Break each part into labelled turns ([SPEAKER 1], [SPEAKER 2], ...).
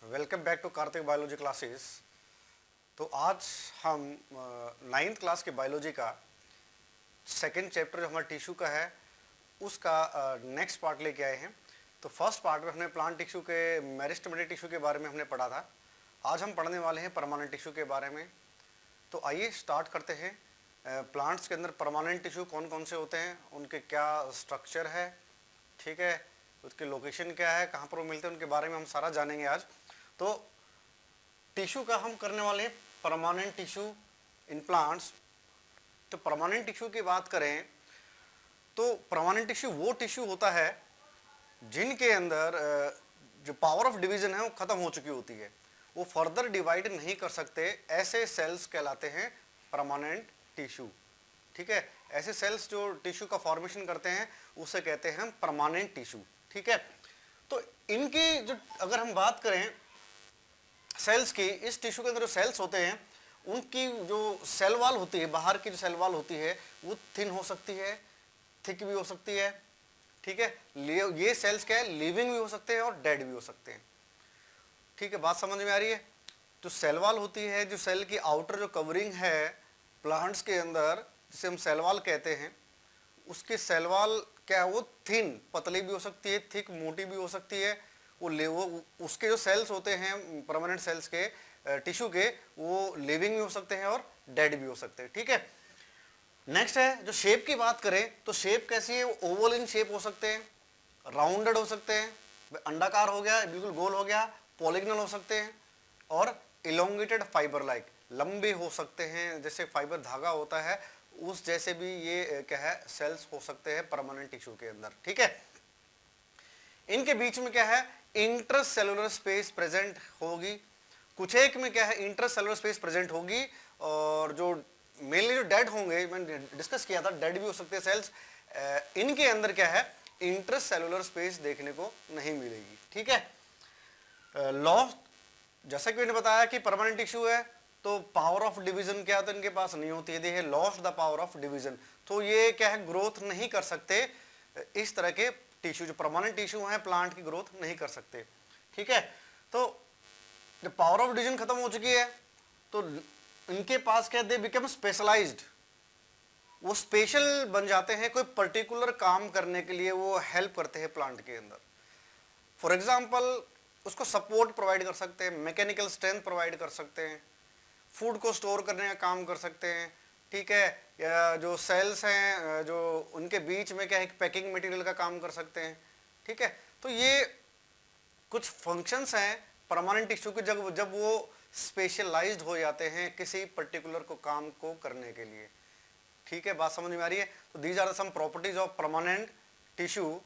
[SPEAKER 1] Welcome back to Kartik biology classes. तो आज हम 9th क्लास के बायोलॉजी का सेकंड चैप्टर जो हमारा टिश्यू का है उसका नेक्स्ट पार्ट लेके आए हैं। तो फर्स्ट पार्ट में हमने प्लांट टिश्यू के मेरिस्टेमेटिक टिश्यू के बारे में हमने पढ़ा था। आज हम पढ़ने वाले हैं परमानेंट टिश्यू के बारे में। तो आइए स्टार्ट करते हैं। प्लांट्स के अंदर परमानेंट टिश्यू कौन कौन से होते हैं, उनके क्या स्ट्रक्चर है, ठीक है, उसकी लोकेशन क्या है, कहाँ पर वो मिलते हैं, उनके बारे में हम सारा जानेंगे आज। तो टिश्यू का हम करने वाले हैं परमानेंट टिश्यू इन प्लांट्स। तो परमानेंट टिश्यू की बात करें तो परमानेंट टिश्यू वो टिश्यू होता है जिनके अंदर जो पावर ऑफ डिवीजन है वो खत्म हो चुकी होती है, वो फर्दर डिवाइड नहीं कर सकते, ऐसे सेल्स कहलाते हैं परमानेंट टिश्यू। ठीक है, ऐसे सेल्स जो टिश्यू का फॉर्मेशन करते हैं उसे कहते हैं हम परमानेंट टिश्यू। ठीक है, तो इनकी जो अगर हम बात करें सेल्स की, इस टिश्यू के अंदर जो सेल्स होते हैं उनकी जो सेल वॉल होती है, बाहर की जो सेल वॉल होती है वो थिन हो सकती है, थिक भी हो सकती है। ठीक है, ये सेल्स क्या है, लिविंग भी हो सकते हैं और डेड भी हो सकते हैं। ठीक है, बात समझ में आ रही है। जो सेल वॉल होती है, जो सेल की आउटर जो कवरिंग है प्लांट्स के अंदर, जिसे हम सेल वॉल कहते हैं, उसकी सेल वॉल क्या है, वो थिन पतली भी हो सकती है, थिक मोटी भी हो सकती है। वो उसके जो सेल्स होते हैं परमानेंट सेल्स के टिश्यू के, वो लिविंग भी हो सकते हैं और डेड भी हो सकते हैं। ठीक है, नेक्स्ट है जो शेप की बात करें तो शेप कैसी है, ओवल इन शेप हो सकते हैं, राउंडेड हो सकते हैं, अंडाकार हो गया, बिल्कुल गोल हो गया, पॉलीगनल हो सकते हैं, और इलोंगेटेड फाइबर लाइक लंबे हो सकते हैं, जैसे फाइबर धागा होता है उस जैसे भी ये क्या है सेल्स हो सकते हैं परमानेंट टिश्यू के अंदर। ठीक है, इनके बीच में क्या है, इंट्रासेलुलर स्पेस प्रेजेंट होगी। कुछ एक में क्या है, इंट्रासेलुलर स्पेस प्रेजेंट होगी, और जो मेनली जो डेड होंगे, मैंने डिस्कस किया था, डेड भी हो सकते हैं सेल्स, इनके अंदर क्या है, इंट्रासेलुलर स्पेस देखने को नहीं मिलेगी। ठीक है, लॉ जैसा कि मैंने बताया कि परमानेंट टिश्यू है तो पावर ऑफ डिवीजन क्या तो इनके पास नहीं होती है, they lost the power of division. तो ये क्या है, ग्रोथ नहीं कर सकते, इस तरह के टिश्यू जो परमानेंट टिश्यू है प्लांट की ग्रोथ नहीं कर सकते। ठीक है, तो जब पावर ऑफ डिवीजन खत्म हो चुकी है तो इनके पास क्या, दे बिकम स्पेशलाइज्ड, वो स्पेशल बन जाते हैं, कोई पर्टिकुलर काम करने के लिए वो हेल्प करते हैं प्लांट के अंदर। फॉर एग्जाम्पल उसको सपोर्ट प्रोवाइड कर सकते हैं, मैकेनिकल स्ट्रेंथ प्रोवाइड कर सकते हैं, फूड को स्टोर करने का काम कर सकते हैं। ठीक है, या जो सेल्स हैं जो उनके बीच में क्या है, एक पैकिंग मटेरियल का काम कर सकते हैं। ठीक है, तो ये कुछ फंक्शंस हैं परमानेंट टिश्यू के, जब वो स्पेशलाइज्ड हो जाते हैं किसी पर्टिकुलर को काम को करने के लिए। ठीक है, बात समझ में आ रही है। तो these are some properties of permanent tissue.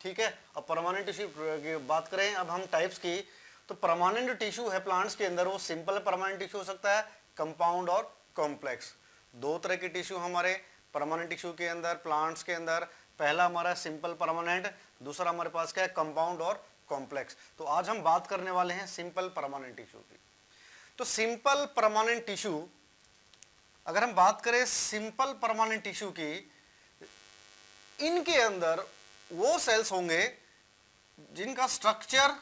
[SPEAKER 1] ठीक है, अब परमानेंट टिश्यू की बात करें अब हम टाइप्स की, तो परमानेंट टिश्यू है प्लांट्स के अंदर, वो सिंपल परमानेंट टिश्यू हो सकता है, कंपाउंड और कॉम्प्लेक्स। दो तरह के टिश्यू हमारे परमानेंट टिश्यू के अंदर प्लांट्स के अंदर, पहला हमारा सिंपल परमानेंट, दूसरा हमारे पास क्या है, कंपाउंड और कॉम्प्लेक्स। तो आज हम बात करने वाले हैं सिंपल परमानेंट टिश्यू की। तो सिंपल परमानेंट टिश्यू, अगर हम बात करें सिंपल परमानेंट टिश्यू की, इनके अंदर वो सेल्स होंगे जिनका स्ट्रक्चर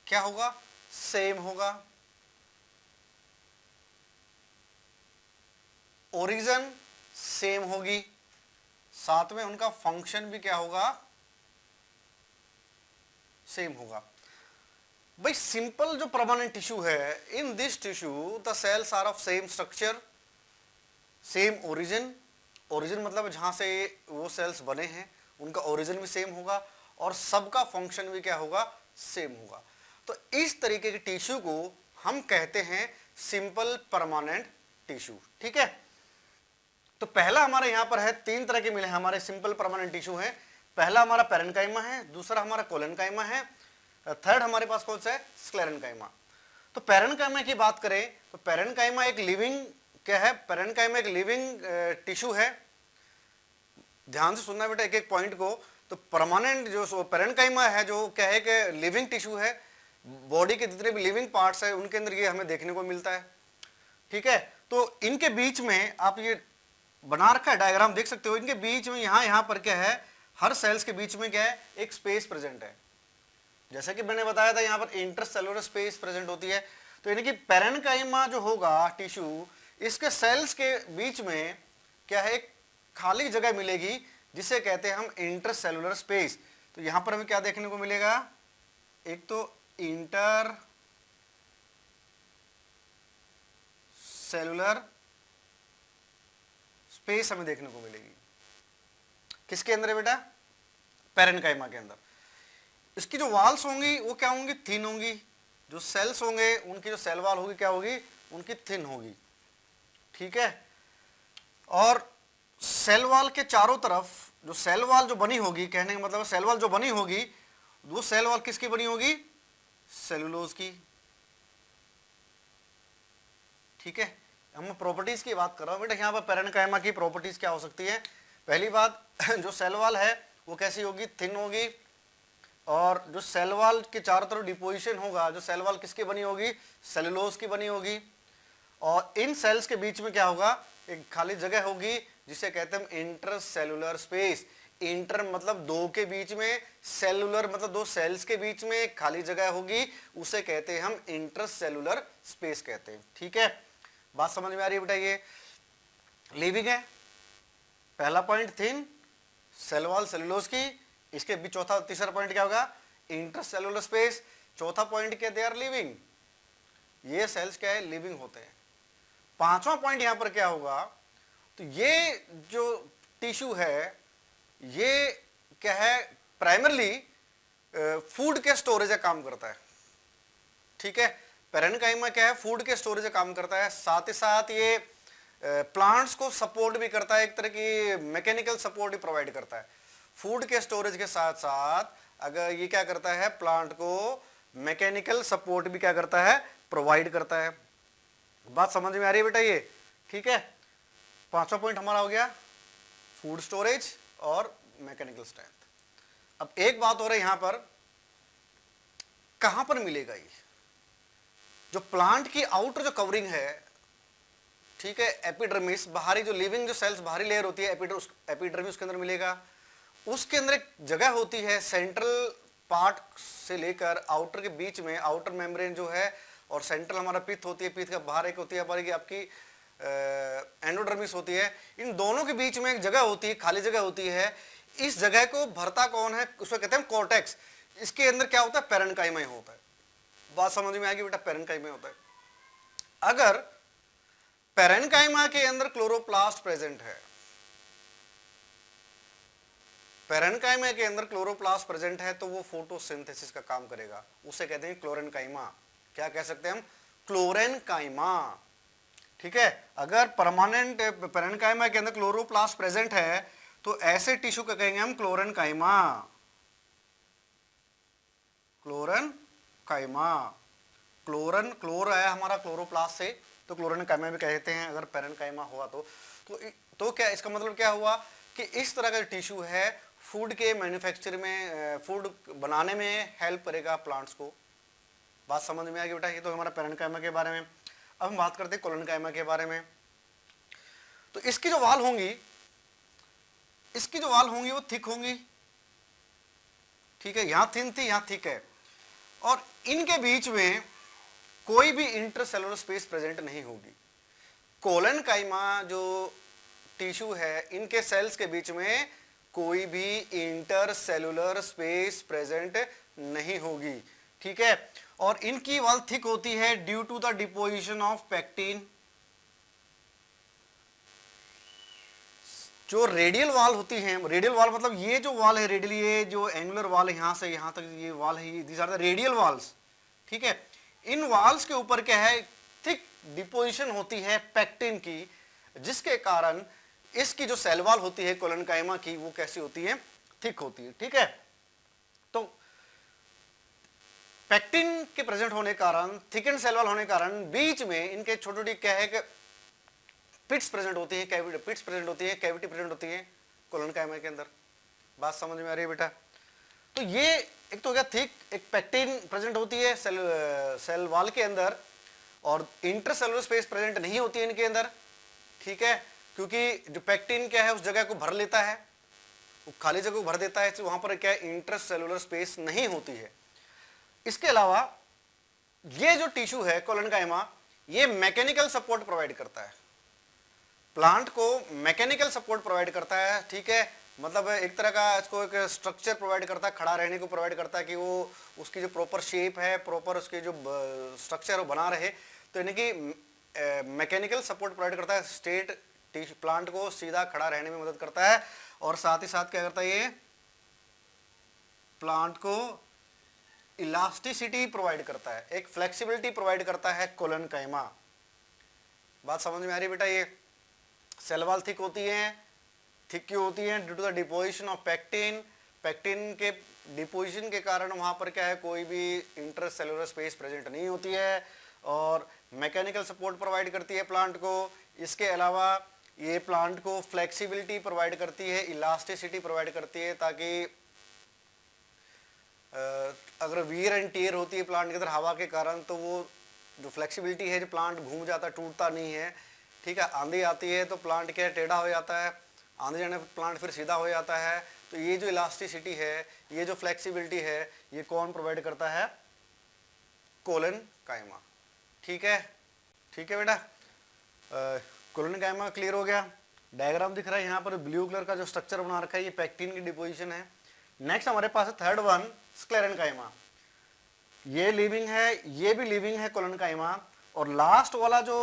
[SPEAKER 1] क्या होगा, सेम होगा, ओरिजिन सेम होगी, साथ में उनका फंक्शन भी क्या होगा, सेम होगा। भाई सिंपल जो परमानेंट टिश्यू है, in this tissue the cells are of same structure, same origin, origin मतलब जहां से वो सेल्स बने हैं उनका ओरिजिन भी सेम होगा, और सबका फंक्शन भी क्या होगा, सेम होगा। तो इस तरीके के टिश्यू को हम कहते हैं सिंपल परमानेंट टिश्यू। ठीक है, तो पहला हमारे यहां पर है, तीन तरह के मिले हैं हमारे सिंपल परमानेंट टिश्यू हैं। पहला हमारा पैरेन्काइमा है, दूसरा हमारा कोलेनकाइमा है, थर्ड हमारे पास कौन सा है, स्क्लेरेन्काइमा। तो पैरेन्काइमा की बात करें तो पैरेन्काइमा एक लिविंग क्या है, पैरेन्काइमा एक लिविंग टिश्यू है। ध्यान से सुनना बेटा एक एक पॉइंट को। तो परमानेंट जो पैरेन्काइमा है जो क्या है कि लिविंग टिश्यू है, बॉडी के जितने भी लिविंग पार्ट्स है उनके अंदर ये हमें देखने को मिलता है। ठीक है, तो इनके बीच में आप ये बना रखा है डायग्राम देख सकते हो, इनके बीच में यहाँ पर क्या है, हर सेल्स के बीच में क्या है, एक स्पेस प्रेजेंट है। जैसे कि मैंने बताया था यहाँ पर इंटरसेलुलर स्पेस प्रेजेंट होती है, तो यानी कि पैरेन्काइमा जो होगा टिश्यू, इसके सेल्स के बीच में क्या है, एक खाली जगह मिलेगी जिसे कहते हैं हम इंटरसेलुलर स्पेस। तो यहां पर हमें क्या देखने को मिलेगा, एक तो इंटर सेलुलर स्पेस हमें देखने को मिलेगी, किसके अंदर है बेटा, पैरेन्काइमा के अंदर। इसकी जो वॉल्स होंगी वो क्या होंगी, थिन होंगी, जो सेल्स होंगे उनकी जो सेल वॉल होगी क्या होगी, उनकी थिन होगी, ठीक है। और सेल वॉल के चारों तरफ जो सेल वॉल जो बनी होगी, कहने का मतलब सेल वॉल जो बनी होगी, वो सेल वॉल किसकी बनी होगी, सेलुलोज की, ठीक है। हम प्रॉपर्टीज की बात कर रहा हूं बेटा, यहां पर पैरेन्काइमा की प्रॉपर्टीज क्या हो सकती है। पहली बात, जो सेल वॉल है वो कैसी होगी, थिन होगी, और जो सेल वॉल के चारों तरफ डिपोजिशन होगा, जो सेल वॉल किसकी बनी होगी, सेलुलोज की बनी होगी, और इन सेल्स के बीच में क्या होगा, एक खाली जगह होगी जिसे कहते हैं इंटरसेलुलर स्पेस। इंटर मतलब दो के बीच में, सेलुलर मतलब दो सेल्स के बीच में एक खाली जगह होगी, उसे कहते हैं हम इंटरसेलुलर स्पेस कहते हैं, ठीक है। बात समझ में आ रही है बेटा। ये लिविंग है, पहला point thin, cell wall cellulose की, इसके बीच चौथा तीसरा पॉइंट क्या होगा, इंटरसेलुलर स्पेस, चौथा पॉइंट क्या, दे आर लिविंग, ये सेल्स क्या है, लिविंग होते हैं। पांचवा पॉइंट यहां पर क्या होगा, तो ये जो टिश्यू है ये क्या है, प्राइमरली फूड के स्टोरेज का काम करता है, ठीक है। पैरेन्काइमा क्या है, फूड के स्टोरेज का काम करता है, साथ ही साथ ये प्लांट्स को सपोर्ट भी करता है, एक तरह की मैकेनिकल सपोर्ट भी प्रोवाइड करता है। फूड के स्टोरेज के साथ साथ अगर ये क्या करता है, प्लांट को मैकेनिकल सपोर्ट भी क्या करता है, प्रोवाइड करता है। बात समझ में आ रही है बेटा ये, ठीक है। पांचवा पॉइंट हमारा हो गया फूड स्टोरेज और मैकेनिकल स्ट्रेंथ। अब एक बात हो रही है यहां पर, कहां पर मिलेगा ये, जो प्लांट की आउटर जो कवरिंग है, ठीक है, एपिडर्मिस, बाहरी जो लिविंग जो सेल्स बाहरी लेयर होती है एपिडर्मिस, उसके अंदर मिलेगा। उसके अंदर एक जगह होती है सेंट्रल पार्ट से लेकर आउटर के बीच में, आउटर मेम्ब्रेन जो है, और सेंट्रल हमारा पिथ होती है, पिथ का बाहर एक होती है हमारी आपकी एंडोडर्मिस होती है। इन दोनों के बीच में एक जगह होती है, खाली जगह होती है। इस जगह को भरता कौन है, उसको कहते हैं कॉर्टेक्स। इसके अंदर क्या होता है, पैरेन्काइमा होता है। बात समझ में आएगी बेटा, पैरेन्काइमा होता है। अगर पैरेन्काइमा के अंदर क्लोरोप्लास्ट प्रेजेंट है, पैरेन्काइमा के अंदर क्लोरोप्लास्ट प्रेजेंट है, तो वो फोटोसिंथेसिस का काम करेगा, उसे कहते हैं क्लोरेनकाइमा। क्या कह सकते हैं हम, क्लोरेनकाइमा, ठीक है। अगर परमानेंट पैरेन्काइमा के अंदर क्लोरोप्लास्ट प्रेजेंट है तो ऐसे टिश्यू का कहेंगे हम क्लोरेनकाइमा, क्लोरेनकाइमा। क्लोर आया हमारा क्लोरोप्लास्ट से, तो क्लोरेनकाइमा भी कहते हैं अगर पैरेन्काइमा हुआ तो क्या इसका मतलब क्या हुआ कि इस तरह का टिश्यू है फूड के मैन्युफैक्चर में, फूड बनाने में हेल्प करेगा प्लांट्स को। बात समझ में आ गई बेटा, ये तो हमारा पैरेन्काइमा के बारे में। अब हम बात करते हैं कोलोनकाइमा के बारे में। तो इसकी जो वाल होंगी, इसकी जो वाल होंगी वो थिक होंगी, ठीक है, यहां थिन थी, यहां थिक है, और इनके बीच में कोई भी इंटरसेलुलर स्पेस प्रेजेंट नहीं होगी। कोलोनकाइमा जो टिश्यू है, इनके सेल्स के बीच में कोई भी इंटरसेलुलर स्पेस प्रेजेंट नहीं होगी, ठीक है। और इनकी वॉल थिक होती है due to the deposition of pectin. जो रेडियल वॉल होती है, रेडियल वॉल मतलब ये जो वॉल है रेडियल, ये जो एंगुलर वॉल है यहां से यहां तक ये वॉल है, these are the radial walls, ठीक है। इन वॉल्स के ऊपर क्या है, थिक डिपोजिशन होती है पैक्टिन की, जिसके कारण इसकी जो सेल वॉल होती है कोलोनकाइमा की, वो कैसी होती है, थिक होती है, ठीक है। तो पैक्टिन के प्रेजेंट होने कारण, थिकन सेल वॉल होने कारण बीच में इनके छोटी छोटी क्या है कि पिट्स प्रेजेंट होती है, कैविटी पिट्स प्रेजेंट होती है, कैविटी प्रेजेंट होती है कोलोनकाइमा के अंदर। बात समझ में आ रही है बेटा। तो ये एक तो हो गया थिक, एक पैक्टिन प्रेजेंट होती है सेल वॉल के अंदर, और इंटरसेलुलर स्पेस प्रेजेंट नहीं होती है इनके अंदर, ठीक है, क्योंकि जो पैक्टिन क्या है उस जगह को भर लेता है, वो खाली जगह को भर देता है, वहां पर क्या है इंटरसेलुलर स्पेस नहीं होती है। इसके अलावा ये जो टिश्यू है कोलेनकाइमा, ये मैकेनिकल सपोर्ट प्रोवाइड करता है, प्लांट को मैकेनिकल सपोर्ट प्रोवाइड करता है, ठीक है। मतलब एक तरह का इसको एक स्ट्रक्चर प्रोवाइड करता है, खड़ा रहने को प्रोवाइड करता है कि वो उसकी जो प्रॉपर शेप है, प्रॉपर उसकी जो स्ट्रक्चर वो बना रहे। तो यानी कि मैकेनिकल सपोर्ट प्रोवाइड करता है, स्टेट प्लांट को सीधा खड़ा रहने में मदद करता है। और साथ ही साथ क्या करता है, ये प्लांट को इलास्टिसिटी प्रोवाइड करता है, एक फ्लेक्सिबिलिटी प्रोवाइड करता है कोलेनकाइमा। बात समझ में आ रही है बेटा? ये सेल वॉल थिक होती है, थिक क्यों होती है? Due to the deposition of pectin. Pectin के डिपोजिशन के कारण वहां पर क्या है, कोई भी इंटरसेलुलर स्पेस प्रेजेंट नहीं होती है, और मैकेनिकल सपोर्ट प्रोवाइड करती है प्लांट को। इसके अलावा ये प्लांट को फ्लेक्सिबिलिटी प्रोवाइड करती है, इलास्टिसिटी प्रोवाइड करती है, ताकि अगर वियर एंड टियर होती है प्लांट के अंदर हवा के कारण, तो वो जो फ्लेक्सिबिलिटी है, जो प्लांट घूम जाता है, टूटता नहीं है, ठीक है। आंधी आती है तो प्लांट क्या टेढ़ा हो जाता है, आंधी जाने पर प्लांट फिर सीधा हो जाता है। तो ये जो इलास्टिसिटी है, ये जो फ्लेक्सिबिलिटी है, ये कौन प्रोवाइड करता है? कोलेनकाइमा। ठीक है, ठीक है बेटा। कोलेनकाइमा क्लियर हो गया। डायग्राम दिख रहा है यहाँ पर, ब्लू कलर का जो स्ट्रक्चर बना रखा है, ये पैक्टिन की डिपोजिशन है। नेक्स्ट हमारे पास है थर्ड वन, स्क्लेरेनकाइमा। ये लिविंग है, ये भी लिविंग है कोलेनकाइमा। और लास्ट वाला जो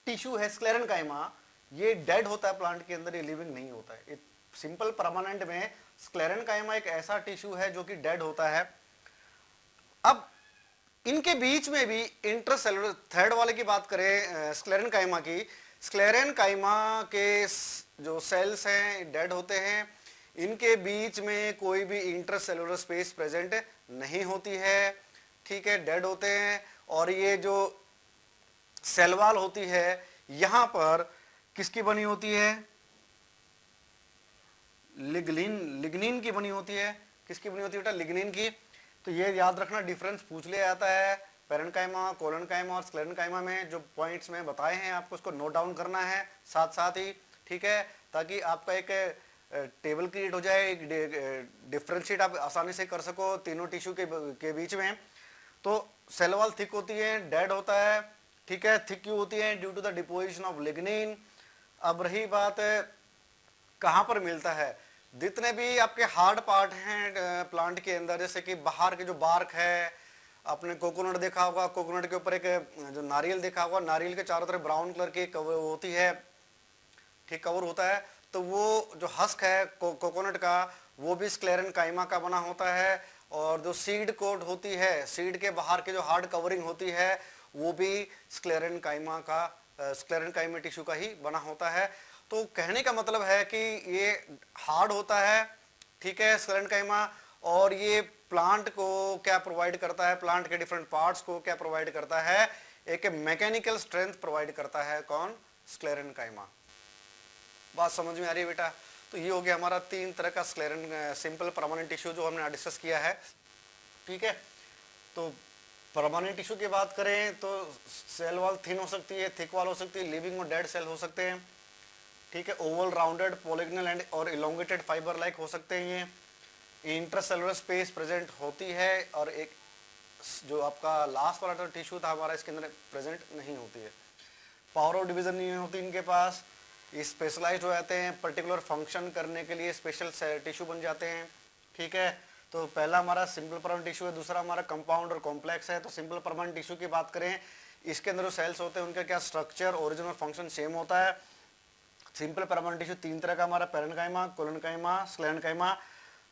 [SPEAKER 1] टिश्यू है स्क्लेरेनकाइमा, ये डेड होता है प्लांट के अंदर, ये लिविंग नहीं होता है। सिंपल परमानेंट में स्क्लेरेनकाइमा एक ऐसा टिश्यू है जो कि डेड होता है। अब इनके बीच में भी इंटरसेलुलर, थर्ड वाले की बात करें स्क्लेरेनकाइमा की, स्क्लेरेनकाइमा के जो सेल्स हैं डेड होते हैं, इनके बीच में कोई भी इंटरसेलुलर स्पेस प्रेजेंट नहीं होती है, ठीक है, डेड होते हैं। और ये जो सेल वॉल होती है, यहां पर किसकी बनी होती है? लिग्निन की बनी होती है। किसकी बनी होती है बेटा? लिग्निन की। तो ये याद रखना, डिफरेंस पूछ लिया जाता है पेरेन्काइमा, कोलेनकाइमा और स्क्लेरेनकाइमा में। जो पॉइंट्स में बताए हैं आपको उसको नोट डाउन करना है साथ साथ ही, ठीक है, ताकि आपका एक टेबल क्रिएट हो जाए, एक डिफ्रेंशिएट आप आसानी से कर सको तीनों टिश्यू के बीच में। तो सेल वॉल थिक होती है, डेड होता है, ठीक है। थिक क्यों होती है? Due to the deposition of lignin. अब रही बात कहां पर मिलता है, जितने भी आपके हार्ड पार्ट हैं प्लांट के अंदर, जैसे कि बाहर के जो बार्क है, आपने कोकोनट देखा होगा, कोकोनट के ऊपर एक जो नारियल देखा होगा, नारियल के चारों तरफ ब्राउन कलर की कवर होती है, ठीक, कवर होता है। तो वो जो हस्क है कोकोनट का, वो भी स्क्लेरेनकाइमा का बना होता है। और जो सीड कोट होती है, सीड के बाहर के जो हार्ड कवरिंग होती है, वो भी स्क्लेरेनकाइमा का, स्क्लेरेनकाइमा टिश्यू का ही बना होता है। तो कहने का मतलब है कि ये हार्ड होता है, ठीक है, स्क्लेरेनकाइमा। और ये प्लांट को क्या प्रोवाइड करता है? प्लांट के डिफरेंट पार्ट्स को क्या प्रोवाइड करता है? एक मैकेनिकल स्ट्रेंथ प्रोवाइड करता है। कौन? स्क्लेरेनकाइमा। बात समझ में आ रही है बेटा? तो ये हो गया हमारा तीन तरह का स्क्लेरन सिंपल परमानेंट टिश्यू जो हमने डिस्कस किया है, ठीक है। तो परमानेंट टिश्यू की बात करें तो सेल वॉल थिन हो सकती है, थिक वॉल हो सकती है, लिविंग और डेड सेल हो सकते हैं, ठीक है। ओवल, राउंडेड, पॉलीगनल एंड और इलोंगेटेड फाइबर लाइक हो सकते हैं। ये इंटरसेलुलर स्पेस प्रेजेंट होती है। और एक जो आपका लास्ट वाला टिश्यू था हमारा, इसके अंदर प्रेजेंट नहीं होती है। पावर ऑफ डिवीजन नहीं होती इनके पास, ये स्पेशलाइज्ड हो जाते हैं, पर्टिकुलर फंक्शन करने के लिए स्पेशल टिश्यू बन जाते हैं, ठीक है। तो पहला हमारा सिंपल परमानेंट टिश्यू है, दूसरा हमारा कंपाउंड और कॉम्प्लेक्स है। तो सिंपल परमानेंट टिश्यू की बात करें, इसके अंदर जो सेल्स होते हैं उनका क्या स्ट्रक्चर, ओरिजिन और फंक्शन सेम होता है। सिंपल परमानेंट टिश्यू तीन तरह का हमारा, parenchyma, collenchyma, sclerenchyma.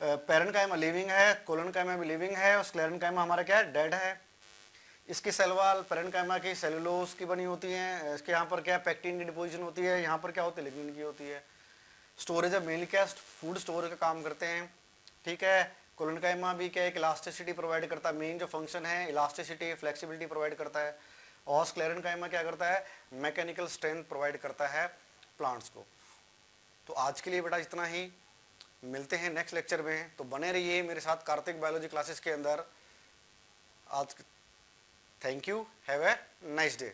[SPEAKER 1] Parenchyma living है, कोलेनकाइमा भी लिविंग है, और स्क्लेरेनकाइमा हमारा क्या है? डेड है। इसकी सेल वॉल पेरेन्काइमा की सेलुलोज की बनी होती है, इसके यहाँ पर क्या पैक्टिन की डिपोजिशन होती है, यहाँ पर क्या होती है? लिग्निन की होती है। स्टोरेज है, मेनली क्या फूड स्टोरेज का काम करते हैं, ठीक है। कोलेनकाइमा भी क्या एक इलास्टिसिटी प्रोवाइड करता है, मेन जो फंक्शन है इलास्टिसिटी, फ्लेक्सिबिलिटी प्रोवाइड करता है। और स्क्लेरेनकाइमा क्या करता है? मैकेनिकल स्ट्रेंथ प्रोवाइड करता है प्लांट्स को। तो आज के लिए बेटा इतना ही, मिलते हैं नेक्स्ट लेक्चर में। तो बने रहिए मेरे साथ कार्तिक बायोलॉजी क्लासेस के अंदर। आज thank you, have a nice day.